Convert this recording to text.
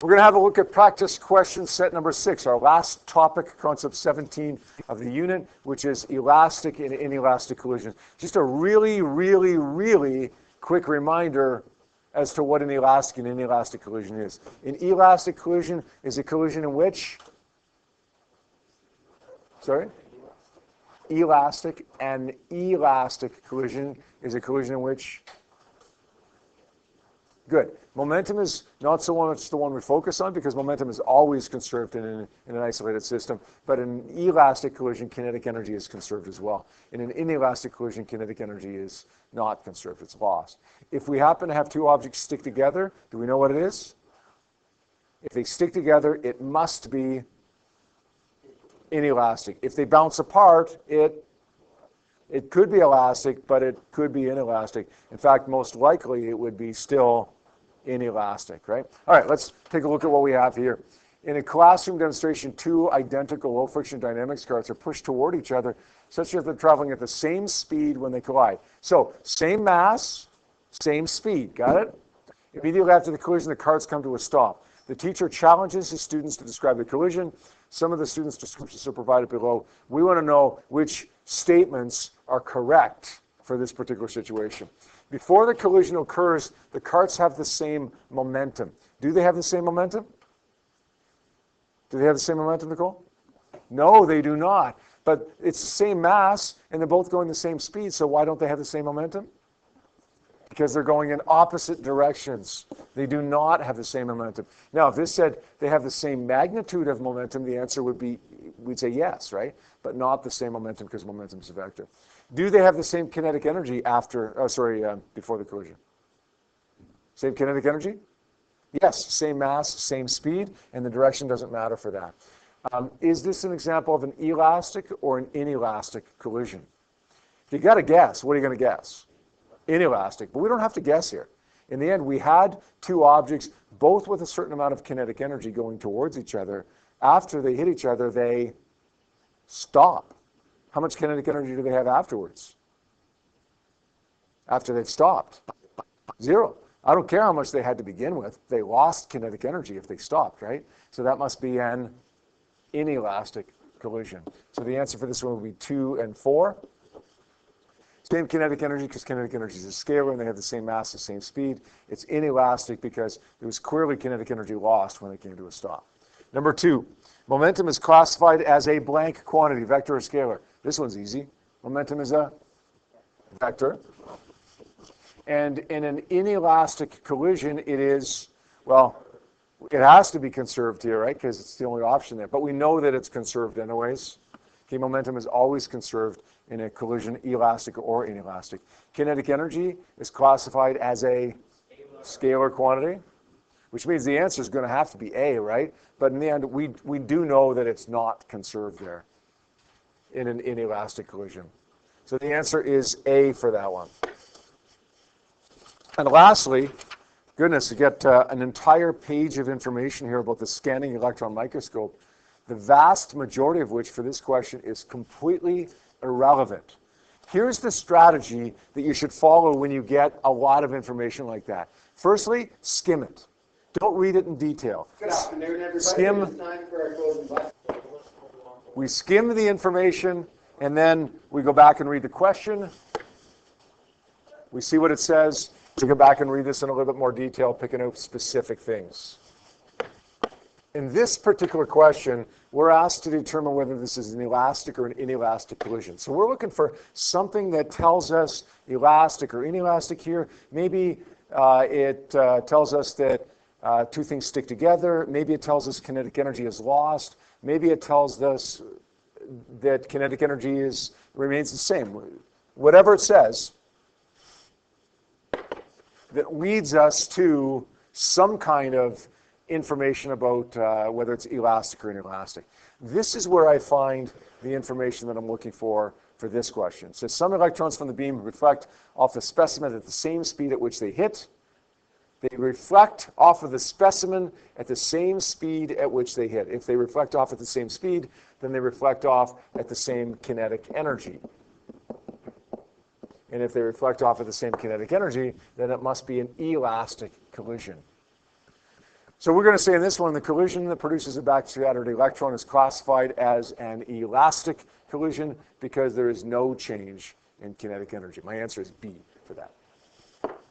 We're going to have a look at practice question set number 6, our last topic, concept 17 of the unit, which is elastic and inelastic collisions. Just a really, really, really quick reminder as to what an elastic and inelastic collision is. An elastic collision is a collision in which, elastic, and elastic collision is a collision in which, good. Momentum is not so much the one we focus on because momentum is always conserved in an isolated system, but in an elastic collision, kinetic energy is conserved as well. In an inelastic collision, kinetic energy is not conserved, it's lost. If we happen to have two objects stick together, do we know what it is? If they stick together, it must be inelastic. If they bounce apart, it could be elastic, but it could be inelastic. In fact, most likely it would be still inelastic, right? All right, let's take a look at what we have here. In a classroom demonstration, two identical low-friction dynamics carts are pushed toward each other such that they're traveling at the same speed when they collide. So, same mass, same speed, got it? Immediately after the collision, the carts come to a stop. The teacher challenges his students to describe the collision. Some of the students' descriptions are provided below. We want to know which statements are correct for this particular situation. Before the collision occurs, the carts have the same momentum. Do they have the same momentum? Do they have the same momentum, Nicole? No, they do not. But it's the same mass, and they're both going the same speed, so why don't they have the same momentum? Because they're going in opposite directions. They do not have the same momentum. Now, if this said they have the same magnitude of momentum, the answer would be, we'd say yes, right? But not the same momentum because momentum is a vector. Do they have the same kinetic energy before the collision? Same kinetic energy? Yes, same mass, same speed, and the direction doesn't matter for that. Is this an example of an elastic or an inelastic collision? If you got to guess, what are you going to guess? Inelastic, but we don't have to guess here. In the end, we had two objects, both with a certain amount of kinetic energy going towards each other. After they hit each other, they stop. How much kinetic energy do they have afterwards? After they've stopped? Zero. I don't care how much they had to begin with. They lost kinetic energy if they stopped, right? So that must be an inelastic collision. So the answer for this one would be 2 and 4. Same kinetic energy because kinetic energy is a scalar and they have the same mass, the same speed. It's inelastic because there was clearly kinetic energy lost when it came to a stop. Number 2, momentum is classified as a blank quantity, vector or scalar. This one's easy. Momentum is a vector. And in an inelastic collision, it is, well, it has to be conserved here, right? Because it's the only option there. But we know that it's conserved anyways. Okay, momentum is always conserved in a collision, elastic or inelastic. Kinetic energy is classified as a scalar quantity, which means the answer is going to have to be A, right? But in the end, we do know that it's not conserved there in an inelastic collision. So the answer is A for that one. And lastly, goodness, you get an entire page of information here about the scanning electron microscope, the vast majority of which for this question is completely irrelevant. Here's the strategy that you should follow when you get a lot of information like that. Firstly, skim it. Don't read it in detail. Good afternoon, everybody. Skim. It's time for our closing lesson. We skim the information, and then we go back and read the question. We see what it says. We go back and read this in a little bit more detail, picking out specific things. In this particular question, we're asked to determine whether this is an elastic or an inelastic collision. So we're looking for something that tells us elastic or inelastic here. Maybe it tells us that two things stick together. Maybe it tells us kinetic energy is lost. Maybe it tells us that kinetic energy remains the same. Whatever it says that leads us to some kind of information about whether it's elastic or inelastic. This is where I find the information that I'm looking for this question. It says some electrons from the beam reflect off the specimen at the same speed at which they hit. They reflect off of the specimen at the same speed at which they hit. If they reflect off at the same speed, then they reflect off at the same kinetic energy. And if they reflect off at the same kinetic energy, then it must be an elastic collision. So we're going to say in this one, the collision that produces a backscattered electron is classified as an elastic collision because there is no change in kinetic energy. My answer is B for that.